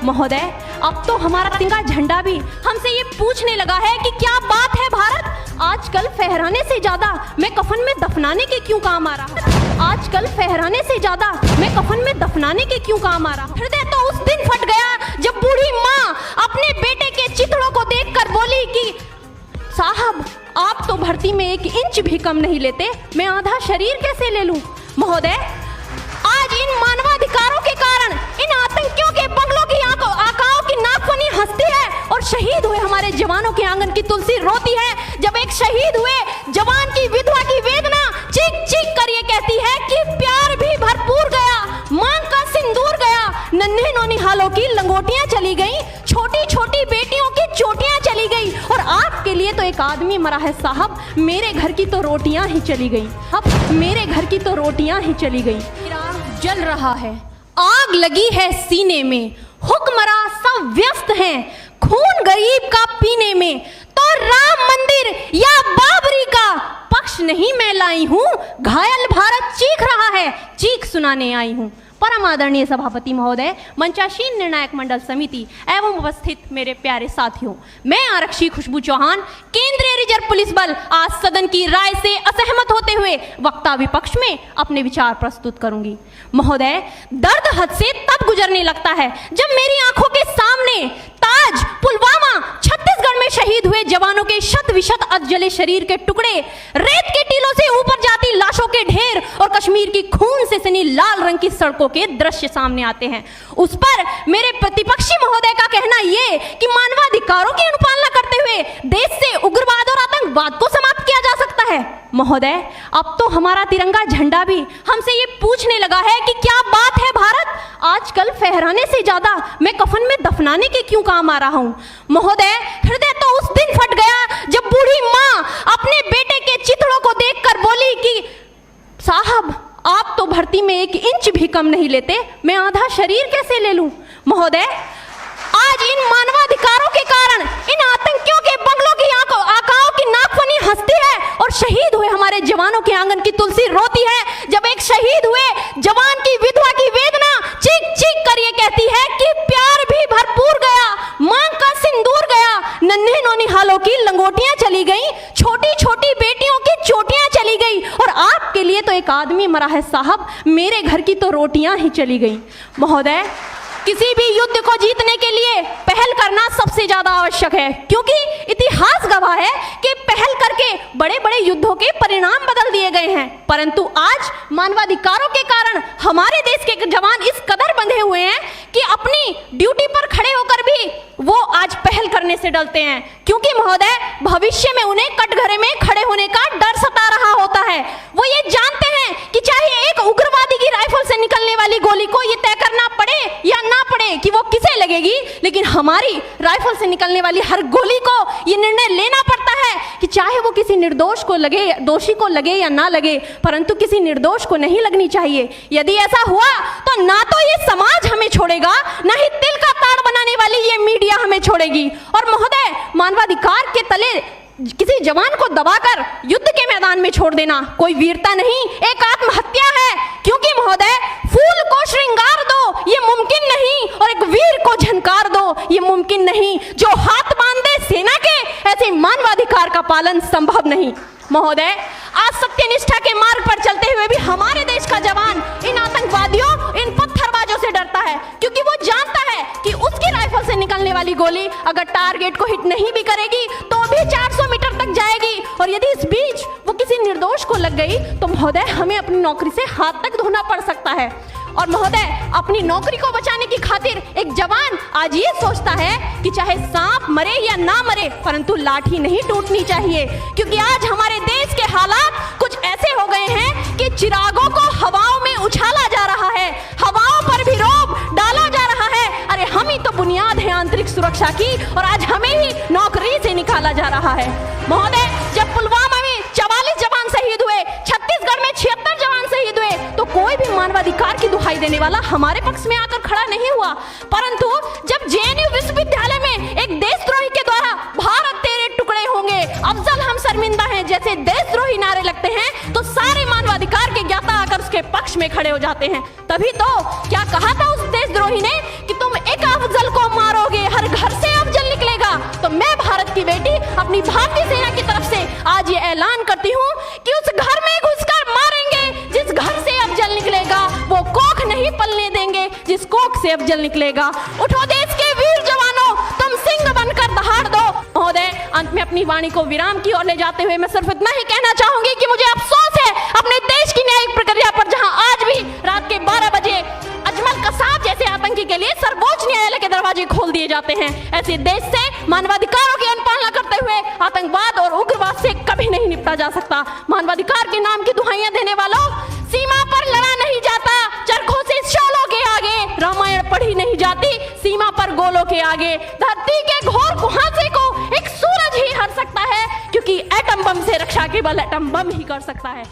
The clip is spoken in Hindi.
महोदय, अब तो हमारा तिरंगा झंडा भी हमसे ये पूछने लगा है कि क्या बात है भारत। आजकल फहराने से ज्यादा मैं कफन में दफनाने के क्यों काम आ रहा। आजकल फहराने से ज्यादा मैं कफन में दफनाने के क्यों काम आ रहा। हृदय तो उस दिन फट गया जब बूढ़ी माँ अपने बेटे के चिथड़ों को देखकर बोली कि साहब, आप तो भर्ती में 1 इंच भी कम नहीं लेते, मैं आधा शरीर कैसे ले लूं। महोदय, आज इन मानवाधिकारों के कारण इन आतंकियों के बंगलों की आकाओं की नाकफनी हंसती है और शहीद हुए हमारे जवानों के आंगन की तुलसी रोती है। जब एक शहीद हुए जवान की विधवा की वेदना चीख चीख कर ये कहती है कि प्यार भी भरपूर गया, मांग का सिंदूर गया, नन्हे नौनिहालों की लंगोटियां चली गई, छोटी छोटी बेटियों की चोटियां चली गई और आपके लिए तो एक आदमी मरा है साहब, मेरे घर की तो रोटियां ही चली गई। अब मेरे घर की तो रोटियां ही चली गई। जल रहा है, आग लगी है सीने में, हुक्मरां सब व्यस्त हैं खून गरीब का पीने में, तो राम मंदिर या बाबरी का पक्ष नहीं मैं लाई हूं, घायल भारत चीख रहा है, चीख सुनाने आई हूं। परम आदरणीय सभापति महोदय, मंचासीन निर्णायक मंडल समिति एवं उपस्थित मेरे प्यारे साथियों, मैं आरक्षी खुशबू चौहान केंद्रीय रिजर्व पुलिस बल आज सदन की राय से असहमत होते हुए वक्ता विपक्ष में अपने विचार प्रस्तुत करूंगी। महोदय, दर्द हद से तब गुजरने लगता है जब मेरी आंखों के सामने ताज, पुलवामा, छत्तीसगढ़ में शहीद हुए जवानों के शत विशत अधजले शरीर के टुकड़े, रेत के टीलों से ऊपर जाती लाशों के ढेर और कश्मीर की खून से सनी लाल रंग की सड़कों के दृश्य सामने आते हैं। उस पर मेरे प्रतिपक्षी महोदय का कहना ये कि मानवाधिकारों की अनुपालना करते हुए देश से उग्रवाद और आतंकवाद को समाप्त किया जा सकता है। महोदय, अब तो हमारा तिरंगा झंडा भी हमसे ये पूछने लगा है कि क्या बात है भारत। आजकल फहराने से ज्यादा मैं कफन में दफनाने के क्यों काम आ रहा हूं। महोदय, हृदय तो उस दिन फट गया जब बूढ़ी माँ अपने बेटे के चिथड़ों को देखकर बोली कि साहब, आप तो भर्ती में 1 इंच भी कम नहीं लेते, मैं आधा शरीर कैसे ले लूं। महोदय, आज इन मानवाधिकारों के कारण इन आतंकियों के बंगलों की आकाओं की नाकफनी हंसती है और शहीद हुए हमारे जवानों के आंगन की तुलसी रोती है। जब एक शहीद हुए जवान की विधवा की वेदना चीख चीख कर ये कहती है कि प्यार भी भरपूर गया, मांग का सिंदूर गया, नन्हे नौनिहालों की लंगोटियां चली गई, छोटी छोटी बेटियों की चोटियां चली गई और आपके लिए तो एक आदमी मरा है साहब, मेरे घर की तो रोटियां ही चली गई। महोदय, किसी भी युद्ध को जीतने के लिए पहल करना सबसे ज्यादा आवश्यक है, क्योंकि इतिहास गवाह है कि पहल करके बड़े बड़े युद्धों के परिणाम बदल दिए गए हैं। परंतु आज मानवाधिकारों के कारण हमारे देश के जवान इस कदर बंधे हुए हैं कि अपनी ड्यूटी पर खड़े होकर भी वो आज पहल करने से डरते हैं, क्योंकि महोदय, भविष्य में उन्हें कटघरे में खड़े होने का डर सता रहा होता है। वो ये जानते हैं कि चाहे एक उग्रवादी की राइफल से निकलने वाली गोली को ये तय करना पड़े या ना पड़े कि वो किसे लगेगी, लेकिन हमारी राइफल से निकलने वाली हर गोली को ये निर्णय लेना पड़ता है कि चाहे वो किसी निर्दोष को लगे, दोषी को लगे या ना लगे, परंतु किसी निर्दोष को नहीं लगनी चाहिए। यदि ऐसा हुआ तो ना तो ये समाज हमें छोड़ेगा, ना ही तिल का ताड़ बनाने वाली ये मीडिया हमें छोड़ेगी। और महोदय, मानवाधिकार के तले किसी जवान को दबाकर युद्ध के मैदान में छोड़ देना कोई वीरता नहीं, एक आत्महत्या है। क्योंकि महोदय, फूल को श्रृंगार दो ये मुमकिन नहीं और एक वीर को झनकार दो ये मुमकिन नहीं। जो हाथ बांध दे सेना के, ऐसे मानवाधिकार का पालन संभव नहीं। महोदय, आज सत्यनिष्ठा के मार्ग पर चलते हुए भी हमारे देश का जवान इन आतंकवादियों, इन पत्थरबाजों से डरता है, क्योंकि वो जानता है कि उसकी राइफल से निकलने वाली गोली अगर टारगेट को हिट नहीं भी करेगी तो भी 400 मीटर तक जाएगी, और यदि इस बीच वो किसी निर्दोष को लग गई तो महोदय, हमें अपनी नौकरी से हाथ तक धोना पड़ सकता है। और महोदय, अपनी नौकरी को बचाने की खातिर एक जवान आज ये सोचता है कि चाहे सांप मरे या ना मरे, परंतु लाठी नहीं टूटनी चाहिए, क्योंकि आज हमारे देश के हालात कुछ ऐसे हो गए हैं कि चिरागों को हवाओं में उछाला जा रहा है, हवाओं पर भी रोब डाला जा रहा है। अरे हम ही तो बुनियाद है आंतरिक सुरक्षा की, और आज हमें ही नौकरी से निकाला जा रहा है। महोदय, जब पुलवामा में 44 जवान शहीद हुए, छत्तीसगढ़ में 76 जवान शहीद हुए, तो कोई भी मानवाधिकार की दुहाई देने वाला हमारे पक्ष में आकर खड़ा नहीं हुआ। परंतु जब जेएनयू विश्वविद्यालय में एक देशद्रोही के द्वारा भारत तेरे टुकड़े होंगे, अफजल हम शर्मिंदा हैं जैसे देशद्रोही नारे लगते हैं, तो सारे मानवाधिकार के ज्ञाता आकर उसके पक्ष में खड़े हो जाते हैं। तभी तो क्या कहा था उस देशद्रोही ने कि तुम एक अफजल को जिस कोख से अब जल निकलेगा। उठो देश के वीर जवानों, तुम सिंह बनकर दहाड़ दो। महोदय, अंत में अपनी वाणी को विराम की ओर ले जाते हुए मैं सिर्फ इतना ही कहना चाहूंगी कि मुझे अफसोस है अपने देश की न्यायिक प्रक्रिया पर, जहां आज भी रात के 12 बजे अजमल कसाब जैसे आतंकी के लिए सर्वोच्च न्यायालय के दरवाजे खोल दिए जाते हैं। ऐसे देश से मानवाधिकारों की अनुपालना करते हुए आतंकवाद और उग्रवाद से कभी नहीं निपटा जा सकता। मानवाधिकार के नाम की दुहाइयां देने वालों, सीमा पर लड़ा नहीं जाता चरखों से शोलों के आगे, रामायण पढ़ी नहीं जाती सीमा पर गोलों के आगे। धरती के घोर कुहासे को एक सूरज ही हर सकता है, क्योंकि एटम बम से रक्षा केवल एटम बम ही कर सकता है।